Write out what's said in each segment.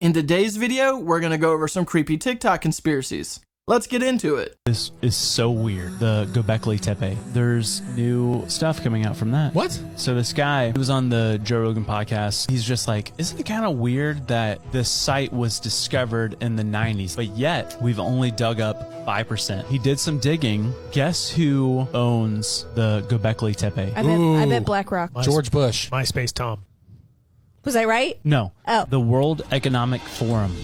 In today's video, we're going to go over some creepy TikTok conspiracies. Let's get into it. This is so weird. The Göbekli Tepe. There's new stuff coming out from that. What? So this guy who was on the Joe Rogan Podcast, he's just like, isn't it kind of weird that this site was discovered in the 90s, but yet we've only dug up 5%. He did some digging. Guess who owns the Göbekli Tepe? I bet BlackRock. George Bush. MySpace Tom. Was I right? No. Oh. The World Economic Forum.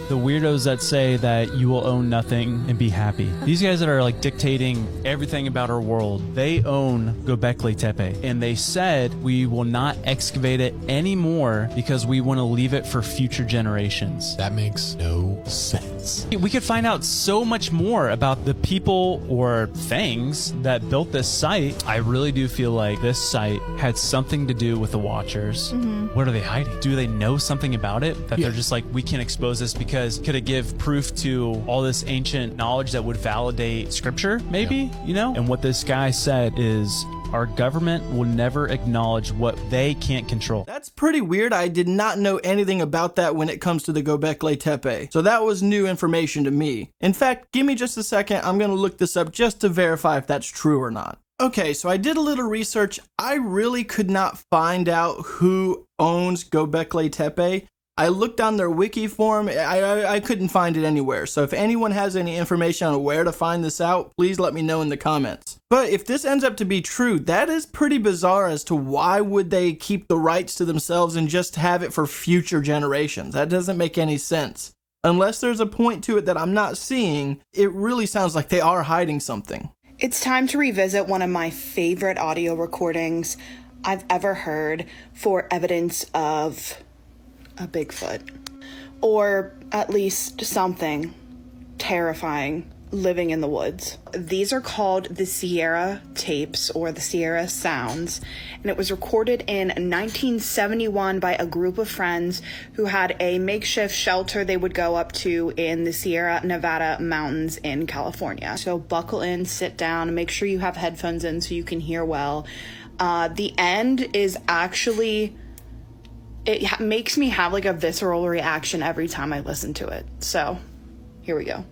The weirdos that say that you will own nothing and be happy. These guys that are like dictating everything about our world, they own Göbekli Tepe. And they said we will not excavate it anymore because we want to leave it for future generations. That makes no sense. We could find out so much more about the people or things that built this site. I really do feel like this site had something to do with the Watchers. Mm-hmm. What are they hiding? Do they know something about it? That they're just like, we can't expose this because could it give proof to all this ancient knowledge that would validate scripture, maybe, you know? And what this guy said is, our government will never acknowledge what they can't control. That's pretty weird. I did not know anything about that when it comes to the Göbekli Tepe. So that was new information to me. In fact, give me just a second. I'm going to look this up just to verify if that's true or not. Okay, so I did a little research. I really could not find out who owns Göbekli Tepe. I looked on their wiki form, I couldn't find it anywhere. So if anyone has any information on where to find this out, please let me know in the comments. But if this ends up to be true, that is pretty bizarre as to why would they keep the rights to themselves and just have it for future generations. That doesn't make any sense. Unless there's a point to it that I'm not seeing, it really sounds like they are hiding something. It's time to revisit one of my favorite audio recordings I've ever heard for evidence of a Bigfoot, or at least something terrifying living in the woods. These are called the Sierra tapes, or the Sierra sounds, and it was recorded in 1971 by a group of friends who had a makeshift shelter they would go up to in the Sierra Nevada mountains in California. So buckle in, sit down, and make sure you have headphones in so you can hear well. The end is actually, it makes me have like a visceral reaction every time I listen to it. So, here we go.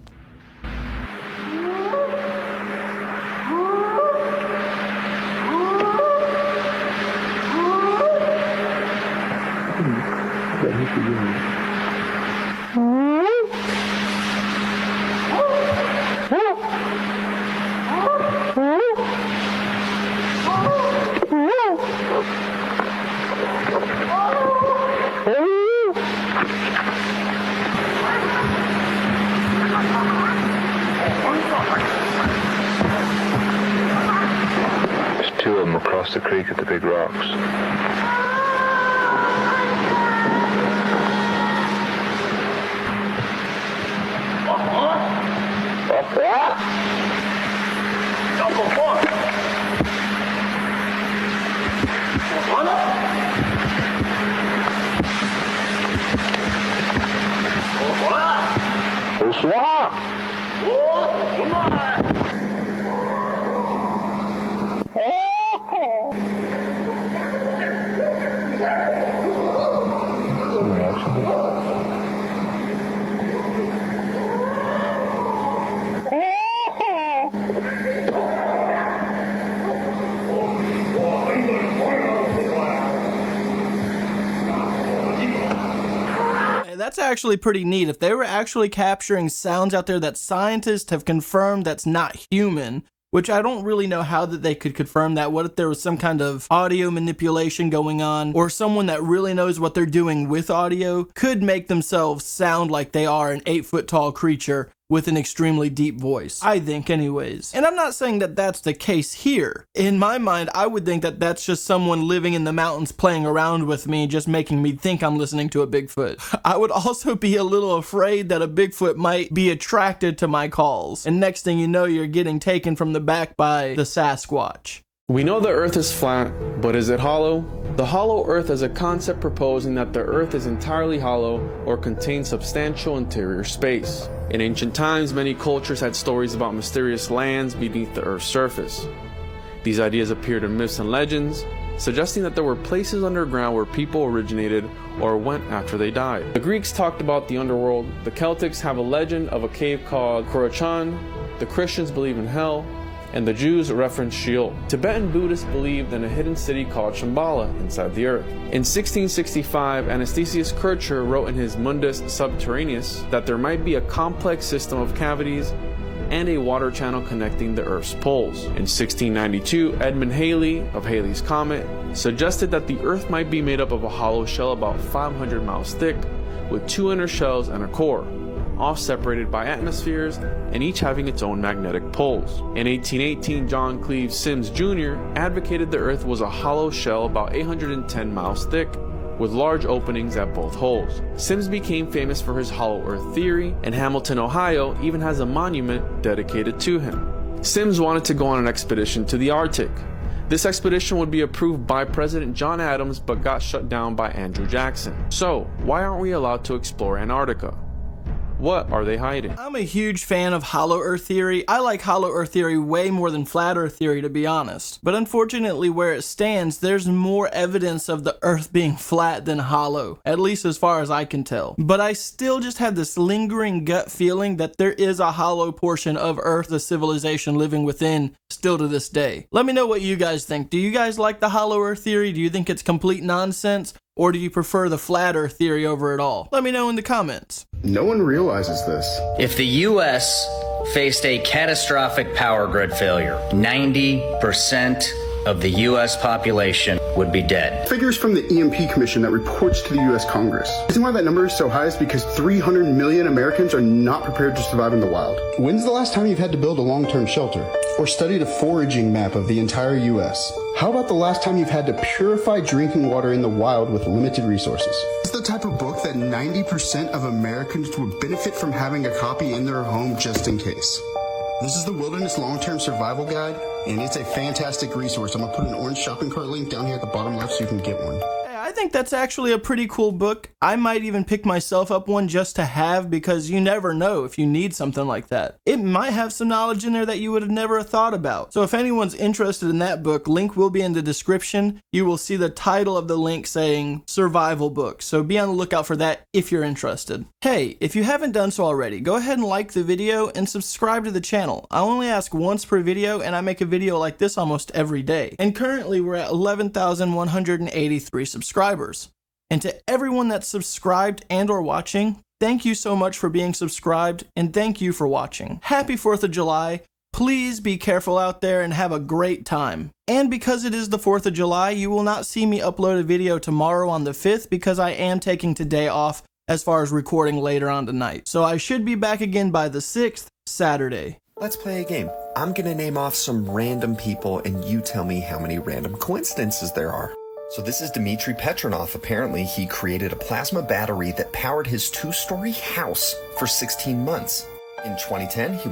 There's two of them across the creek at the big rocks. That's actually pretty neat. If they were actually capturing sounds out there that scientists have confirmed that's not human, which I don't really know how that they could confirm that. What if there was some kind of audio manipulation going on, or someone that really knows what they're doing with audio could make themselves sound like they are an 8-foot tall creature with an extremely deep voice, I think anyways. And I'm not saying that that's the case here. In my mind, I would think that that's just someone living in the mountains playing around with me, just making me think I'm listening to a Bigfoot. I would also be a little afraid that a Bigfoot might be attracted to my calls, and next thing you know, you're getting taken from the back by the Sasquatch. We know the Earth is flat, but is it hollow? The hollow Earth is a concept proposing that the Earth is entirely hollow or contains substantial interior space. In ancient times, many cultures had stories about mysterious lands beneath the Earth's surface. These ideas appeared in myths and legends, suggesting that there were places underground where people originated or went after they died. The Greeks talked about the underworld, the Celtics have a legend of a cave called Korochan, the Christians believe in hell, and the Jews reference Sheol. Tibetan Buddhists believed in a hidden city called Shambhala inside the earth. In 1665, Anastasius Kircher wrote in his Mundus Subterraneus that there might be a complex system of cavities and a water channel connecting the Earth's poles. In 1692, Edmund Halley of Halley's Comet suggested that the Earth might be made up of a hollow shell about 500 miles thick, with 2 inner shells and a core, all separated by atmospheres and each having its own magnetic poles. In 1818, John Cleves Sims Jr. advocated the Earth was a hollow shell about 810 miles thick, with large openings at both holes. Sims became famous for his hollow Earth theory, and Hamilton, Ohio even has a monument dedicated to him. Sims wanted to go on an expedition to the Arctic. This expedition would be approved by President John Adams but got shut down by Andrew Jackson. So, why aren't we allowed to explore Antarctica? What are they hiding? I'm a huge fan of Hollow Earth theory. I like Hollow Earth theory way more than Flat Earth theory, to be honest. But unfortunately, where it stands, there's more evidence of the Earth being flat than hollow, at least as far as I can tell. But I still just have this lingering gut feeling that there is a hollow portion of Earth, the civilization living within, still to this day. Let me know what you guys think. Do you guys like the Hollow Earth theory? Do you think it's complete nonsense? Or do you prefer the Flat Earth theory over it all? Let me know in the comments. No one realizes this. If the U.S. faced a catastrophic power grid failure, 90% of the U.S. population would be dead. Figures from the EMP Commission that reports to the U.S. Congress. The reason why that number is so high is because 300 million Americans are not prepared to survive in the wild. When's the last time you've had to build a long-term shelter? Or studied a foraging map of the entire U.S.? How about the last time you've had to purify drinking water in the wild with limited resources? It's the type of book that 90% of Americans would benefit from having a copy in their home just in case. This is the Wilderness Long-Term Survival Guide, and it's a fantastic resource. I'm going to put an orange shopping cart link down here at the bottom left so you can get one. I think that's actually a pretty cool book. I might even pick myself up one just to have, because you never know if you need something like that. It might have some knowledge in there that you would have never thought about. So if anyone's interested in that book, link will be in the description. You will see the title of the link saying survival book. So be on the lookout for that if you're interested. Hey, if you haven't done so already, go ahead and like the video and subscribe to the channel. I only ask once per video, and I make a video like this almost every day. And currently we're at 11,183 subscribers. And to everyone that's subscribed and or watching, thank you so much for being subscribed, and thank you for watching. Happy 4th of July. Please be careful out there and have a great time. And because it is the 4th of July, you will not see me upload a video tomorrow on the 5th because I am taking today off as far as recording later on tonight. So I should be back again by the 6th, Saturday. Let's play a game. I'm gonna name off some random people and you tell me how many random coincidences there are. So this is Dmitry Petronov. Apparently, he created a plasma battery that powered his 2-story house for 16 months. In 2010, he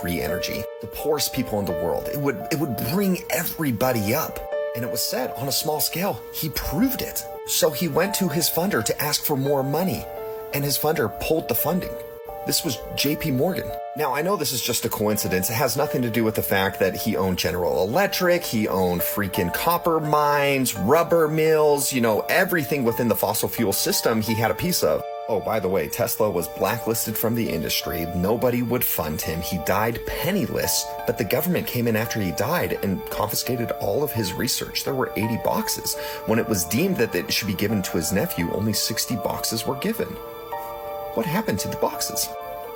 free energy. The poorest people in the world. It would bring everybody up. And it was said on a small scale, he proved it. So he went to his funder to ask for more money, and his funder pulled the funding. This was JP Morgan. Now, I know this is just a coincidence. It has nothing to do with the fact that he owned General Electric, he owned freaking copper mines, rubber mills, everything within the fossil fuel system he had a piece of. Oh, by the way, Tesla was blacklisted from the industry. Nobody would fund him. He died penniless, but the government came in after he died and confiscated all of his research. There were 80 boxes. When it was deemed that it should be given to his nephew, only 60 boxes were given. What happened to the boxes?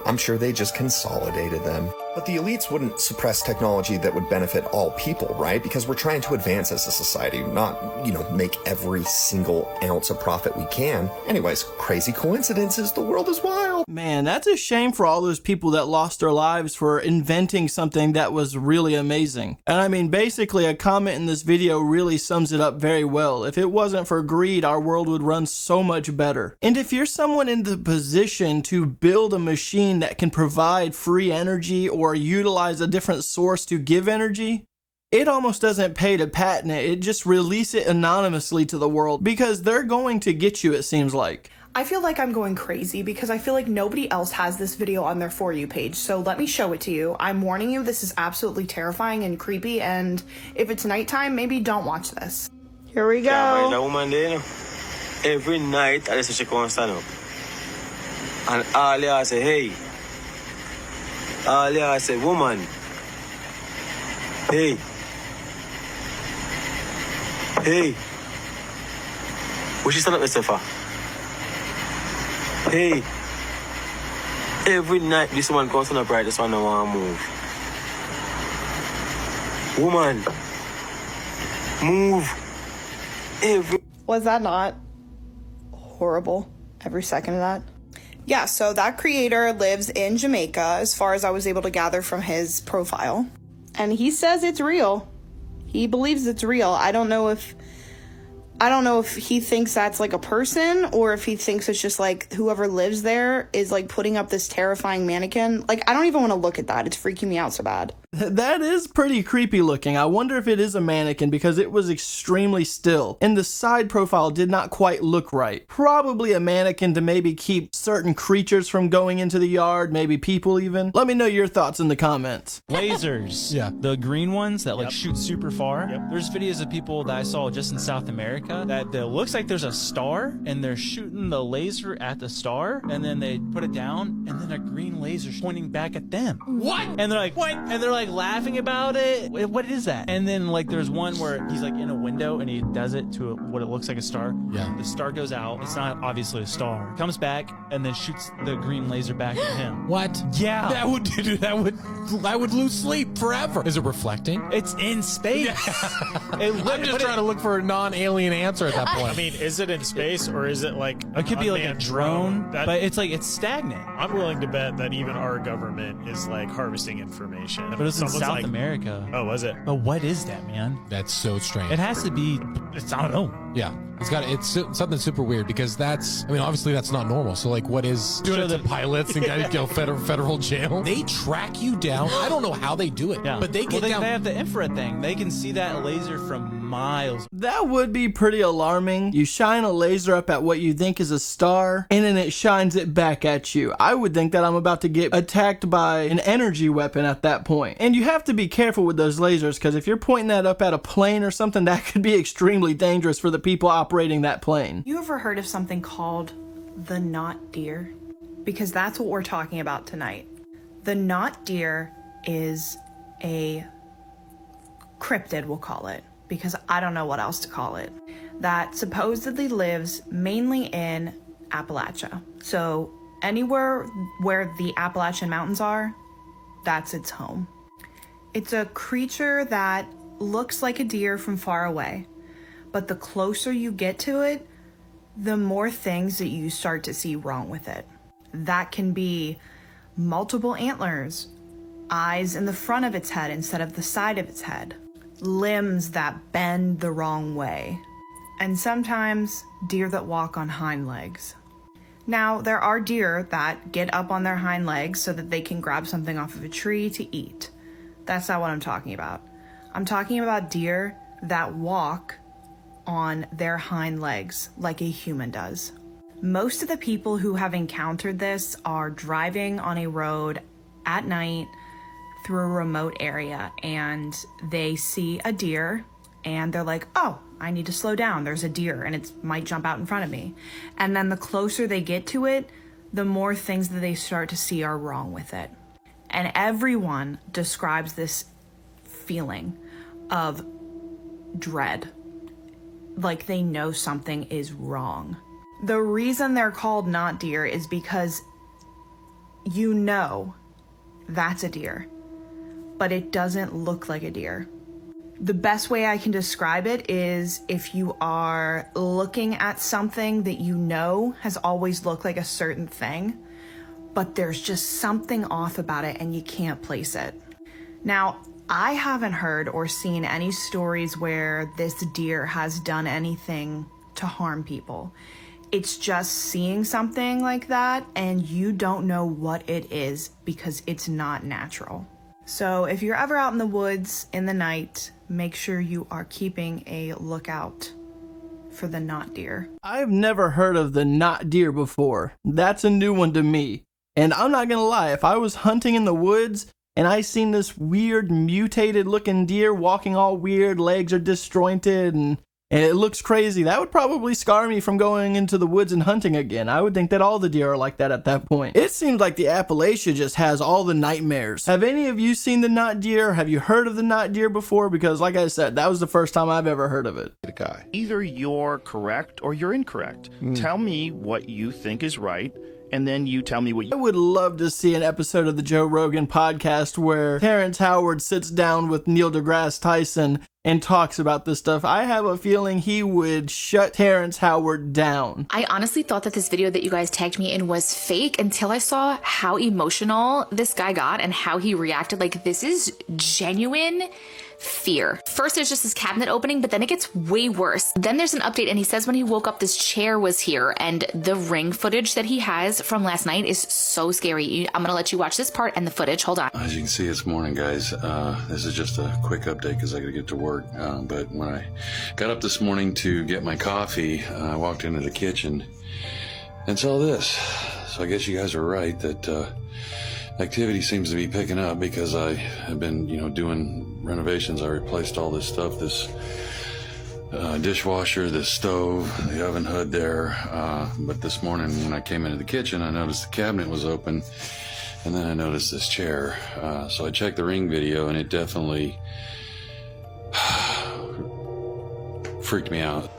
I'm sure they just consolidated them. But the elites wouldn't suppress technology that would benefit all people, right? Because we're trying to advance as a society, not, make every single ounce of profit we can. Anyways, crazy coincidences. The world is wild. Man, that's a shame for all those people that lost their lives for inventing something that was really amazing. And I mean, basically, a comment in this video really sums it up very well. If it wasn't for greed, our world would run so much better. And if you're someone in the position to build a machine that can provide free energy or utilize a different source to give energy, it almost doesn't pay to patent it. It just release it anonymously to the world because they're going to get you, it seems like. I feel like I'm going crazy because I feel like nobody else has this video on their For You page. So let me show it to you. I'm warning you, this is absolutely terrifying and creepy. And if it's nighttime, maybe don't watch this. Here we go. Every night, I just check on stand up. And Alia say, hey. Alia say, woman. Hey. Hey. What she stand up there for? Hey. Every night this one comes on up right, this one don't want to move. Woman. Move. Was that not horrible? Every second of that? Yeah, so that creator lives in Jamaica, as far as I was able to gather from his profile. And he says it's real. He believes it's real. I don't know if he thinks that's like a person or if he thinks it's just like whoever lives there is like putting up this terrifying mannequin. Like, I don't even want to look at that. It's freaking me out so bad. That is pretty creepy looking. I wonder if it is a mannequin because it was extremely still and the side profile did not quite look right. Probably a mannequin to maybe keep certain creatures from going into the yard, maybe people even. Let me know your thoughts in the comments. Lasers. Yeah. The green ones that like shoot super far. Yep. There's videos of people that I saw just in South America that it looks like there's a star and they're shooting the laser at the star and then they put it down and then a green laser's pointing back at them. What? And they're like, what? And they're like laughing about it. What is that? And then like there's one where he's like in a window and he does it to what it looks like a star. Yeah. The star goes out. It's not obviously a star. Comes back and then shoots the green laser back at him. What? Yeah. I would lose sleep forever. Is it reflecting? It's in space. I'm just trying to look for a non-alien answer at that point. I mean, is it in space or is it like it could be like a drone, but it's like it's stagnant. I'm willing to bet that even our government is like harvesting information. But it's in South America. Oh, was it? But what is that, man? That's so strange. It has to be. I don't know. Yeah, it's something super weird because obviously that's not normal. So like, what is doing it to pilots and guys go federal jail? They track you down. I don't know how they do it, but they get down. They have the infrared thing. They can see that laser from miles. That would be pretty alarming. You shine a laser up at what you think is a star, and then it shines it back at you. I would think that I'm about to get attacked by an energy weapon at that point. And you have to be careful with those lasers, because if you're pointing that up at a plane or something, that could be extremely dangerous for the people operating that plane. You ever heard of something called the not deer? Because that's what we're talking about tonight. The not deer is a cryptid, we'll call it, because I don't know what else to call it, that supposedly lives mainly in Appalachia. So anywhere where the Appalachian Mountains are, that's its home. It's a creature that looks like a deer from far away, but the closer you get to it, the more things that you start to see wrong with it. That can be multiple antlers, eyes in the front of its head instead of the side of its head, limbs that bend the wrong way, and sometimes deer that walk on hind legs. Now, there are deer that get up on their hind legs so that they can grab something off of a tree to eat. That's not what I'm talking about. I'm talking about deer that walk on their hind legs like a human does. Most of the people who have encountered this are driving on a road at night through a remote area, and they see a deer and they're like, oh, I need to slow down. There's a deer and it might jump out in front of me. And then the closer they get to it, the more things that they start to see are wrong with it. And everyone describes this feeling of dread, like they know something is wrong. The reason they're called not deer is because you know that's a deer, but it doesn't look like a deer. The best way I can describe it is if you are looking at something that you know has always looked like a certain thing, but there's just something off about it and you can't place it. Now, I haven't heard or seen any stories where this deer has done anything to harm people. It's just seeing something like that and you don't know what it is because it's not natural. So if you're ever out in the woods in the night, make sure you are keeping a lookout for the not deer. I've never heard of the not deer before. That's a new one to me. And I'm not gonna lie, if I was hunting in the woods and I seen this weird mutated looking deer walking all weird, legs are disjointed and it looks crazy, that would probably scar me from going into the woods and hunting again. I would think that all the deer are like that at that point. It seems like the Appalachia just has all the nightmares. Have any of you seen the not deer? Have you heard of the not deer before? Because like I said, that was the first time I've ever heard of it. Either you're correct or you're incorrect. Tell me what you think is right, and then you tell me what you... I would love to see an episode of the Joe Rogan Podcast where Terrence Howard sits down with Neil deGrasse Tyson and talks about this stuff. I have a feeling he would shut Terrence Howard down. I honestly thought that this video that you guys tagged me in was fake until I saw how emotional this guy got and how he reacted. Like, this is genuine fear. First, there's just this cabinet opening, but then it gets way worse. Then there's an update and he says when he woke up, this chair was here, and the ring footage that he has from last night is so scary. I'm gonna let you watch this part and the footage. Hold on. As you can see, it's morning, guys. This is just a quick update because I gotta get to work. But when I got up this morning to get my coffee, I walked into the kitchen and saw this. So I guess you guys are right that activity seems to be picking up because I have been, doing renovations. I replaced all this stuff, this dishwasher, this stove, the oven hood there. But this morning when I came into the kitchen, I noticed the cabinet was open, and then I noticed this chair. So I checked the ring video, and it definitely freaked me out.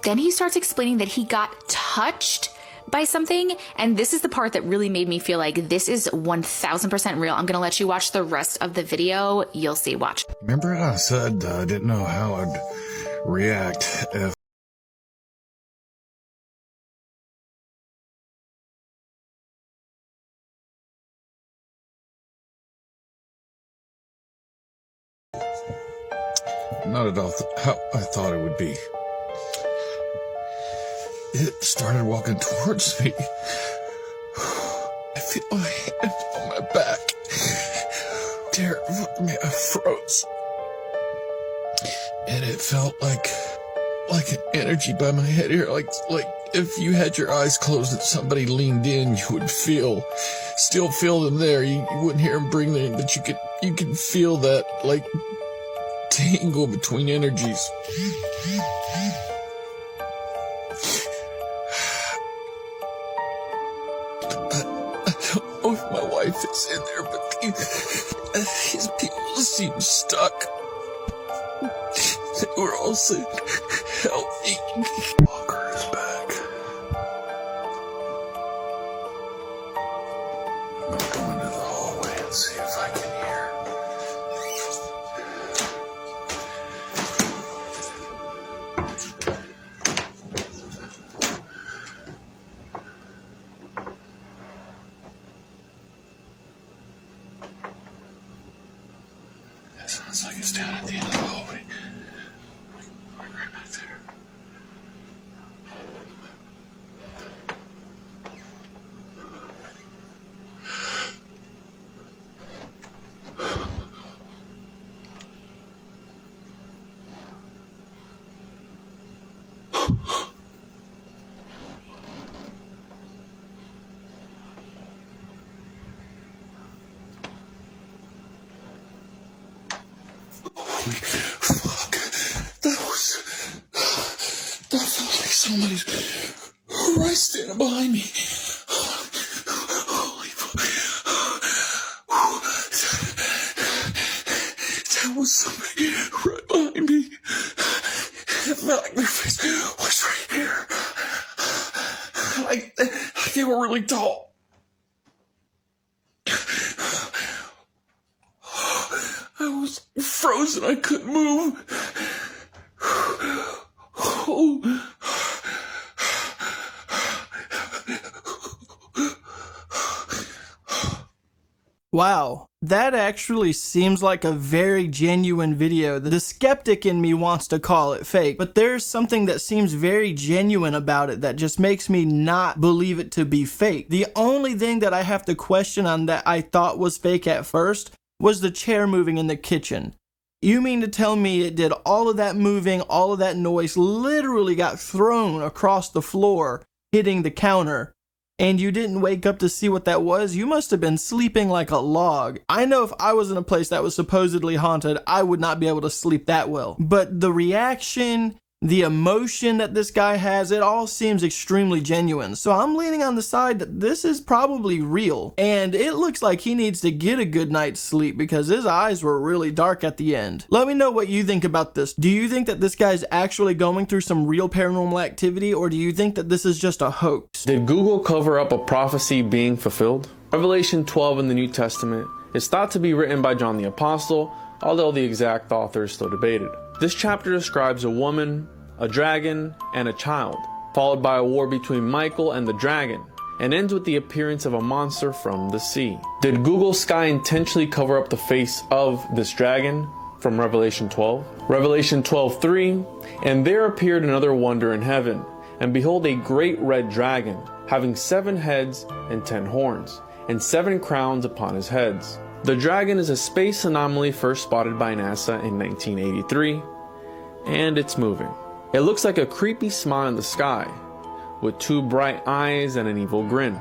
Then he starts explaining that he got touched by something, and this is the part that really made me feel like this is 1000% real. I'm gonna let you watch the rest of the video. You'll see. Watch. Remember I said I didn't know how I'd react if not at all how I thought it would be. It started walking towards me. I feel my hand on my back. Terrified me. I froze. And it felt like an energy by my head here. Like if you had your eyes closed and somebody leaned in, you would still feel them there. You wouldn't hear them breathing, but you can feel that like tangle between energies. don't know if my wife is in there, but these people seem stuck. They were all saying, help me. Walker is back. I'm gonna go into the hallway and see if I can hear. It sounds like it's down at the end of the hallway. Right back there. Holy fuck. That felt like somebody's right standing behind me. Holy fuck. That was somebody right behind me. It felt like their face was right here. Like they were really tall. I was frozen. I couldn't move. Oh. Wow, that actually seems like a very genuine video. The skeptic in me wants to call it fake, but there's something that seems very genuine about it that just makes me not believe it to be fake. The only thing that I have to question on that I thought was fake at first was the chair moving in the kitchen. You mean to tell me it did all of that moving, all of that noise, literally got thrown across the floor, hitting the counter, and you didn't wake up to see what that was? You must have been sleeping like a log. I know if I was in a place that was supposedly haunted, I would not be able to sleep that well. But the reaction, the emotion that this guy has, it all seems extremely genuine. So I'm leaning on the side that this is probably real. And it looks like he needs to get a good night's sleep because his eyes were really dark at the end. Let me know what you think about this. Do you think that this guy's actually going through some real paranormal activity, or do you think that this is just a hoax? Did Google cover up a prophecy being fulfilled? Revelation 12 in the New Testament is thought to be written by John the Apostle, although the exact author is still debated. This chapter describes a woman, a dragon, and a child, followed by a war between Michael and the dragon, and ends with the appearance of a monster from the sea. Did Google Sky intentionally cover up the face of this dragon from Revelation 12? Revelation 12:3, and there appeared another wonder in heaven, and behold a great red dragon, having 7 heads and 10 horns, and 7 crowns upon his heads. The dragon is a space anomaly first spotted by NASA in 1983, and it's moving. It looks like a creepy smile in the sky, with 2 bright eyes and an evil grin.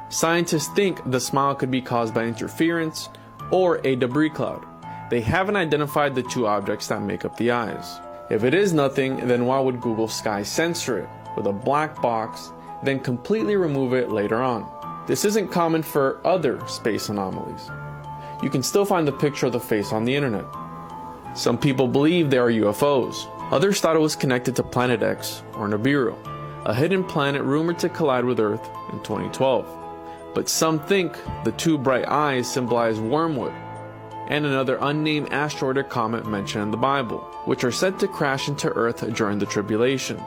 Scientists think the smile could be caused by interference or a debris cloud. They haven't identified the 2 objects that make up the eyes. If it is nothing, then why would Google Sky censor it with a black box, then completely remove it later on? This isn't common for other space anomalies. You can still find the picture of the face on the internet. Some people believe they are UFOs. Others thought it was connected to Planet X or Nibiru, a hidden planet rumored to collide with Earth in 2012. But some think the 2 bright eyes symbolize wormwood and another unnamed asteroid or comet mentioned in the Bible, which are said to crash into Earth during the tribulation,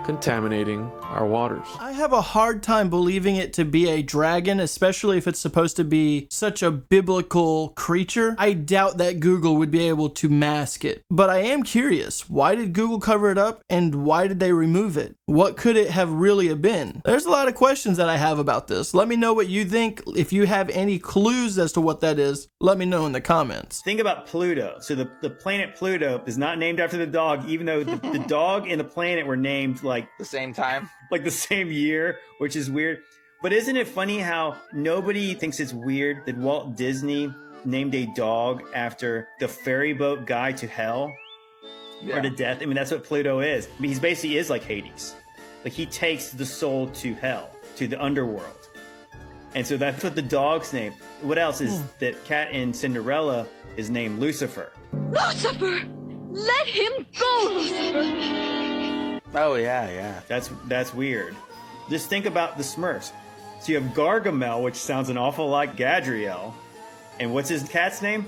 contaminating our waters. I have a hard time believing it to be a dragon, especially if it's supposed to be such a biblical creature. I doubt that Google would be able to mask it. But I am curious, why did Google cover it up and why did they remove it? What could it have really have been? There's a lot of questions that I have about this. Let me know what you think. If you have any clues as to what that is, let me know in the comments. Think about Pluto. So the planet Pluto is not named after the dog, even though the dog and the planet were named like the same time, like the same year, which is weird. But isn't it funny how nobody thinks it's weird that Walt Disney named a dog after the ferry boat guy to hell or to death? I mean, that's what Pluto is. I mean, he basically is like Hades. Like he takes the soul to hell, to the underworld. And so that's what the dog's name. What else is that cat in Cinderella is named Lucifer? Lucifer! Let him go, Lucifer! Oh, yeah. That's weird. Just think about the Smurfs. So you have Gargamel, which sounds an awful lot like Gadriel. And what's his cat's name?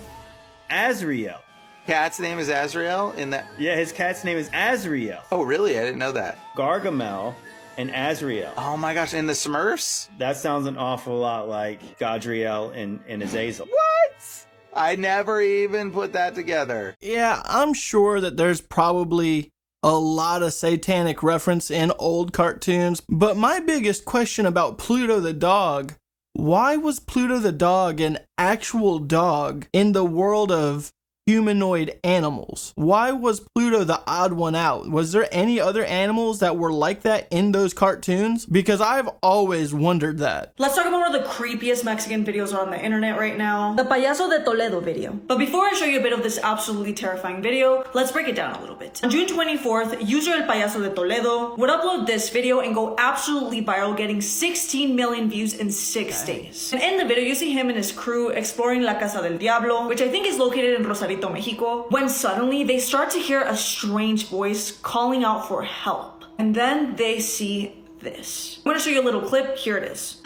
Azrael. Cat's name is Azrael in that? Yeah, his cat's name is Azrael. Oh, really? I didn't know that. Gargamel and Azrael. Oh my gosh, and the Smurfs? That sounds an awful lot like Gadriel and Azazel. What? I never even put that together. Yeah, I'm sure that there's probably a lot of satanic reference in old cartoons, but my biggest question about Pluto the dog, why was Pluto the dog an actual dog in the world of humanoid animals? Why was Pluto the odd one out? Was there any other animals that were like that in those cartoons? Because I've always wondered that. Let's talk about one of the creepiest Mexican videos on the internet right now, the Payaso de Toledo video. But before I show you a bit of this absolutely terrifying video, let's break it down a little bit. On June 24th, user El Payaso de Toledo would upload this video and go absolutely viral, getting 16 million views in 6 days. And in the video, you see him and his crew exploring La Casa del Diablo, which I think is located in Rosarito, Mexico, when suddenly they start to hear a strange voice calling out for help. And then they see this. I'm going to show you a little clip. Here it is.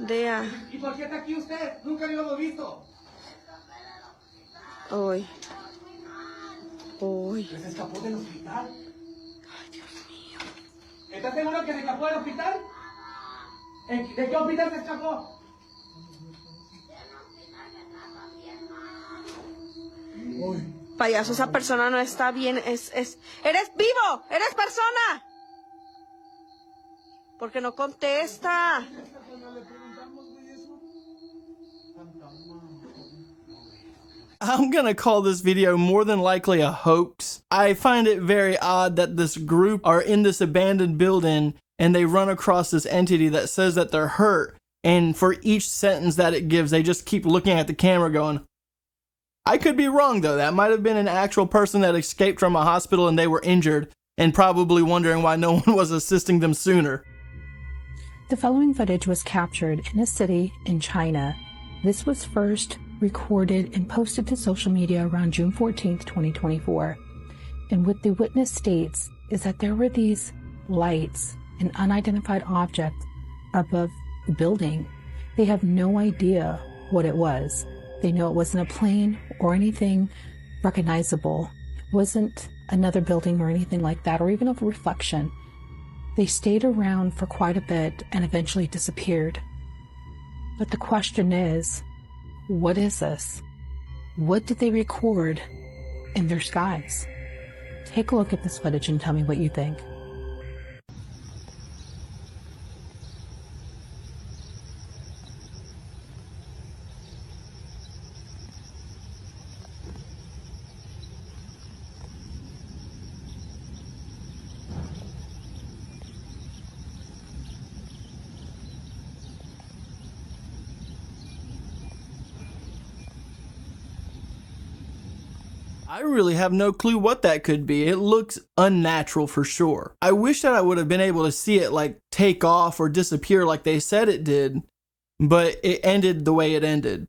Dea. Hoy. Hoy. ¿Se escapó del hospital? Ay, Dios mío. ¿Estás seguro que se escapó del hospital? ¿De qué hospital se escapó? Payaso, esa persona no está bien. ¡Eres vivo! ¡Eres persona! Porque no contesta. I'm gonna call this video more than likely a hoax. I find it very odd that this group are in this abandoned building and they run across this entity that says that they're hurt, and for each sentence that it gives, they just keep looking at the camera going, I could be wrong though. That might have been an actual person that escaped from a hospital and they were injured and probably wondering why no one was assisting them sooner. The following footage was captured in a city in China. This was first recorded and posted to social media around June 14th, 2024. And what the witness states is that there were these lights, an unidentified object above the building. They have no idea what it was. They know it wasn't a plane or anything recognizable. It wasn't another building or anything like that, or even a reflection. They stayed around for quite a bit and eventually disappeared. But the question is, what is this? What did they record in their skies? Take a look at this footage and tell me what you think. I really have no clue what that could be. It looks unnatural for sure. I wish that I would have been able to see it like take off or disappear like they said it did, but it ended the way it ended.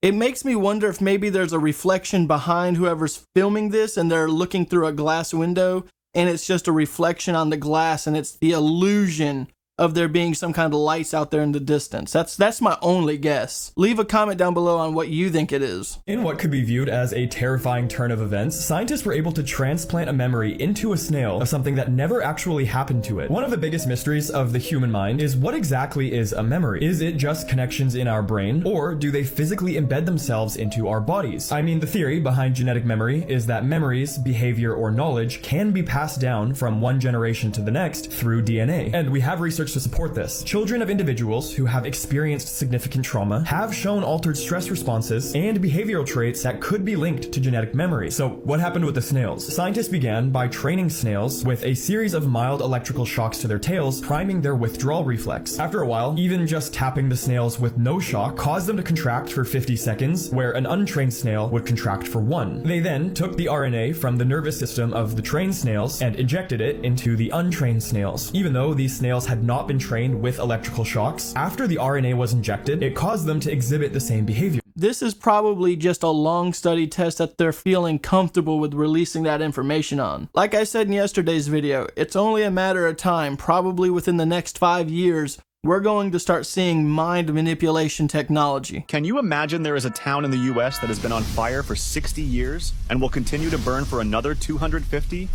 It makes me wonder if maybe there's a reflection behind whoever's filming this and they're looking through a glass window and it's just a reflection on the glass and it's the illusion of there being some kind of lights out there in the distance. That's my only guess. Leave a comment down below on what you think it is. In what could be viewed as a terrifying turn of events, scientists were able to transplant a memory into a snail of something that never actually happened to it. One of the biggest mysteries of the human mind is what exactly is a memory? Is it just connections in our brain, or do they physically embed themselves into our bodies? I mean, the theory behind genetic memory is that memories, behavior, or knowledge can be passed down from one generation to the next through DNA. And we have research to support this. Children of individuals who have experienced significant trauma have shown altered stress responses and behavioral traits that could be linked to genetic memory. So what happened with the snails? Scientists began by training snails with a series of mild electrical shocks to their tails, priming their withdrawal reflex. After a while, even just tapping the snails with no shock caused them to contract for 50 seconds, where an untrained snail would contract for 1. They then took the RNA from the nervous system of the trained snails and injected it into the untrained snails. Even though these snails had not not been trained with electrical shocks, after the RNA was injected, it caused them to exhibit the same behavior. This is probably just a long study test that they're feeling comfortable with releasing that information on. Like I said in yesterday's video, it's only a matter of time, probably within the next 5 years, we're going to start seeing mind manipulation technology. Can you imagine there is a town in the US that has been on fire for 60 years and will continue to burn for another 250?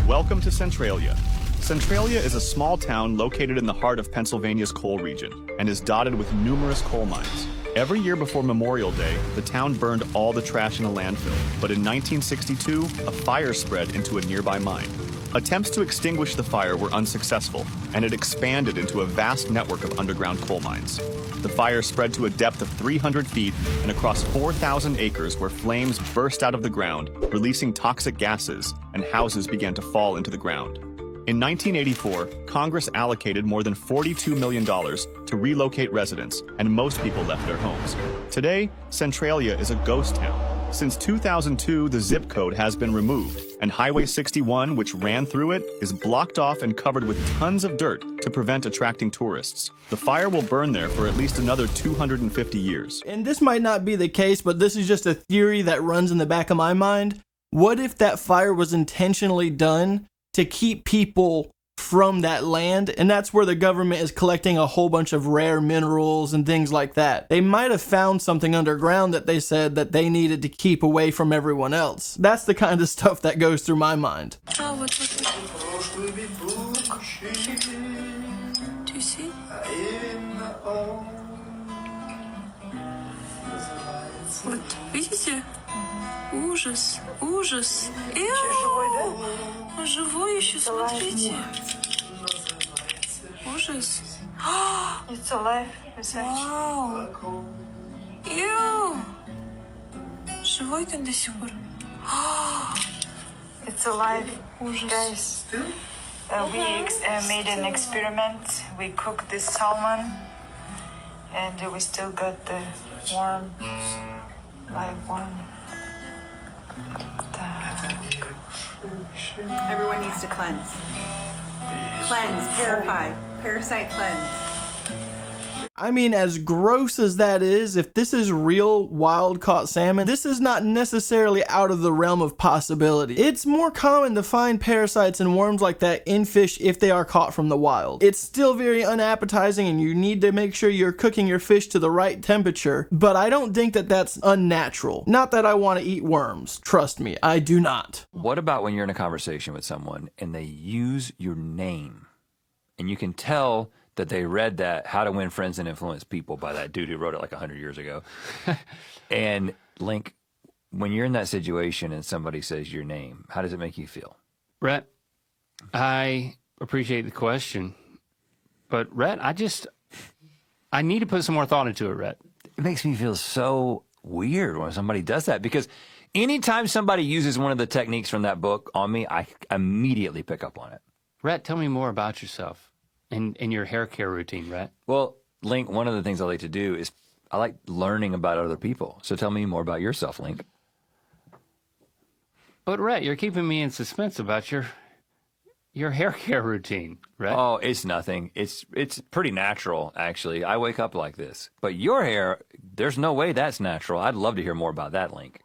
Welcome to Centralia. Centralia is a small town located in the heart of Pennsylvania's coal region and is dotted with numerous coal mines. Every year before Memorial Day, the town burned all the trash in a landfill, but in 1962, a fire spread into a nearby mine. Attempts to extinguish the fire were unsuccessful, and it expanded into a vast network of underground coal mines. The fire spread to a depth of 300 feet and across 4,000 acres where flames burst out of the ground, releasing toxic gases, and houses began to fall into the ground. In 1984, Congress allocated more than $42 million to relocate residents, and most people left their homes. Today, Centralia is a ghost town. Since 2002, the zip code has been removed, and Highway 61, which ran through it, is blocked off and covered with tons of dirt to prevent attracting tourists. The fire will burn there for at least another 250 years. And this might not be the case, but this is just a theory that runs in the back of my mind. What if that fire was intentionally done to keep people from that land, and that's where the government is collecting a whole bunch of rare minerals and things like that? They might have found something underground that they said that they needed to keep away from everyone else. That's the kind of stuff that goes through my mind. Do you see? Вот, видите? Ужас, ужас. Живой еще, смотрите. Ужас. It's alive. Вау. Живой он до сих пор. It's alive. Guys, we made an experiment. We cooked this salmon, and we still got the warm, live one. Everyone needs to cleanse. Cleanse, purify, parasite cleanse. I mean, as gross as that is, if this is real wild-caught salmon, this is not necessarily out of the realm of possibility. It's more common to find parasites and worms like that in fish if they are caught from the wild. It's still very unappetizing, and you need to make sure you're cooking your fish to the right temperature, but I don't think that that's unnatural. Not that I want to eat worms. Trust me, I do not. What about when you're in a conversation with someone and they use your name, and you can tell that they read that How to Win Friends and Influence People by that dude who wrote it like 100 years ago. And Link, when you're in that situation and somebody says your name, how does it make you feel? Rhett, I appreciate the question, but Rhett, I need to put some more thought into it, Rhett. It makes me feel so weird when somebody does that, because anytime somebody uses one of the techniques from that book on me, I immediately pick up on it. Rhett, tell me more about yourself. In your hair care routine, right? Well, Link, one of the things I like to do is I like learning about other people. So tell me more about yourself, Link. But Rhett, you're keeping me in suspense about your hair care routine, Rhett. Oh, it's nothing. It's pretty natural, actually. I wake up like this. But your hair, there's no way that's natural. I'd love to hear more about that, Link.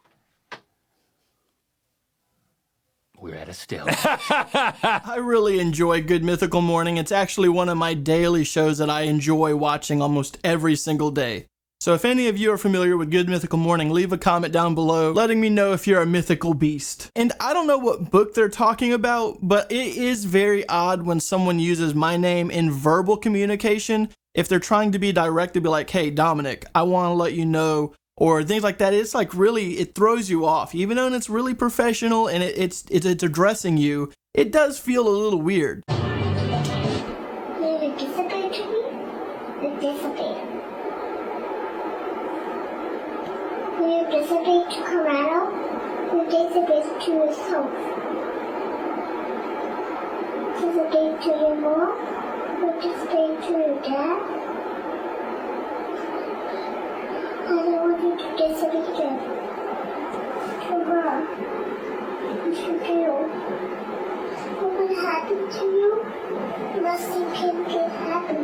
We're at a still. I really enjoy Good Mythical Morning. It's actually one of my daily shows that I enjoy watching almost every single day. So if any of you are familiar with Good Mythical Morning, leave a comment down below letting me know if you're a mythical beast. And I don't know what book they're talking about, but it is very odd when someone uses my name in verbal communication. If they're trying to be direct, to be like, hey, Dominic, I want to let you know, or things like that. It's like really, it throws you off. Even though it's really professional and it's addressing you, it does feel a little weird. Will you participate to me? Participate. Will you participate to Colorado? Participate to his home. Participate to your mom? Participate to your dad? I don't want you to participate to her. To you. What will happen to you? Nothing can get happen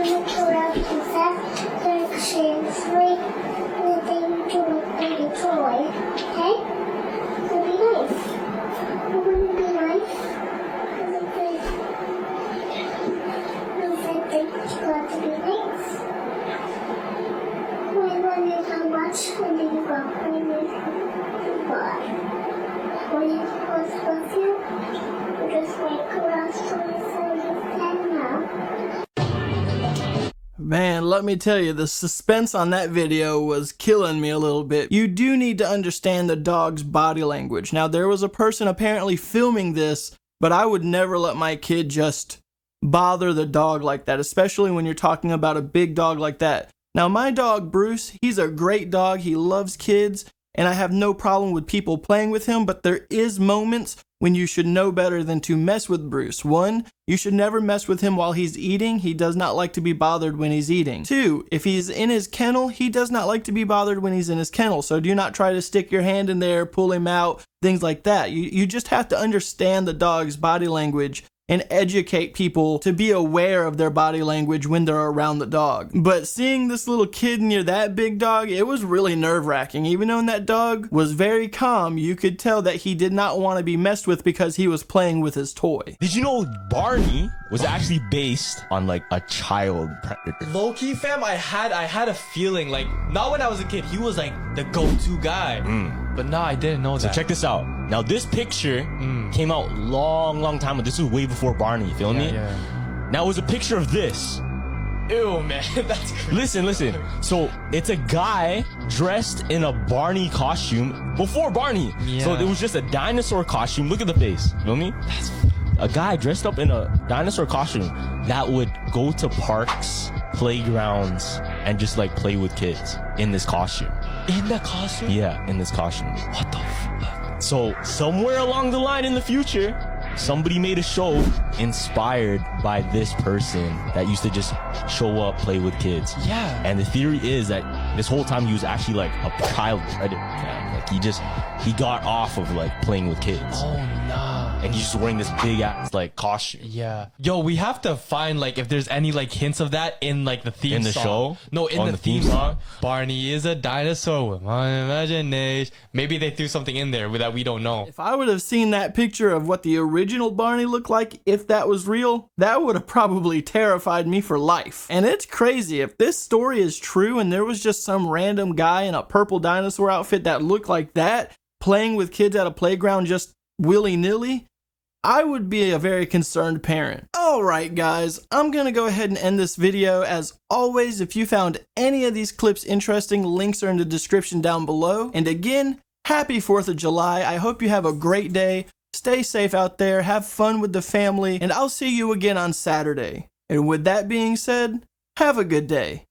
look around and fast, then exchange free, and then you do a baby toy. Okay? So be nice. You wouldn't be nice. You said that you got to be nice. When one is how much, and then you got when you got. When you was with you, you just wake around so you can now. Man, let me tell you, the suspense on that video was killing me a little bit. You do need to understand the dog's body language. Now, there was a person apparently filming this, but I would never let my kid just bother the dog like that, especially when you're talking about a big dog like that. Now, my dog, Bruce, he's a great dog. He loves kids, and I have no problem with people playing with him, but there is moments when you should know better than to mess with Bruce. 1, you should never mess with him while he's eating. He does not like to be bothered when he's eating. 2, if he's in his kennel, he does not like to be bothered when he's in his kennel. So do not try to stick your hand in there, pull him out, things like that. You just have to understand the dog's body language and educate people to be aware of their body language when they're around the dog. But seeing this little kid near that big dog, it was really nerve-wracking. Even though that dog was very calm, you could tell that he did not want to be messed with because he was playing with his toy. Did you know Barney was actually based on like a child predator? Low-key, fam, I had a feeling, like, not when I was a kid, he was like the go-to guy. But no, I didn't know that. So check this out. Now this picture came out long time ago. This was way before Barney, you feel me? Yeah. Now it was a picture of this. Ew, man, that's crazy. Listen. So it's a guy dressed in a Barney costume before Barney. Yeah. So it was just a dinosaur costume. Look at the face, feel me? That's a guy dressed up in a dinosaur costume that would go to parks, playgrounds, and just like play with kids in this costume. in that costume? Yeah, in this costume. What the fuck? So somewhere along the line in the future, somebody made a show inspired by this person that used to just show up, play with kids. Yeah. And the theory is that this whole time he was actually like a child predator, man. Like he got off of like playing with kids. Oh, nah. And he's just wearing this big ass like costume. Yeah. Yo, we have to find like if there's any like hints of that in like the theme song. In the show? No, in the theme song. Barney is a dinosaur with my imagination. Maybe they threw something in there that we don't know. If I would have seen that picture of what the original Barney looked like, if that was real, that would have probably terrified me for life. And it's crazy. If this story is true and there was just some random guy in a purple dinosaur outfit that looked like that, playing with kids at a playground just willy-nilly, I would be a very concerned parent. Alright guys, I'm gonna go ahead and end this video. As always, if you found any of these clips interesting, links are in the description down below. And again, happy 4th of July. I hope you have a great day. Stay safe out there, have fun with the family, and I'll see you again on Saturday. And with that being said, have a good day.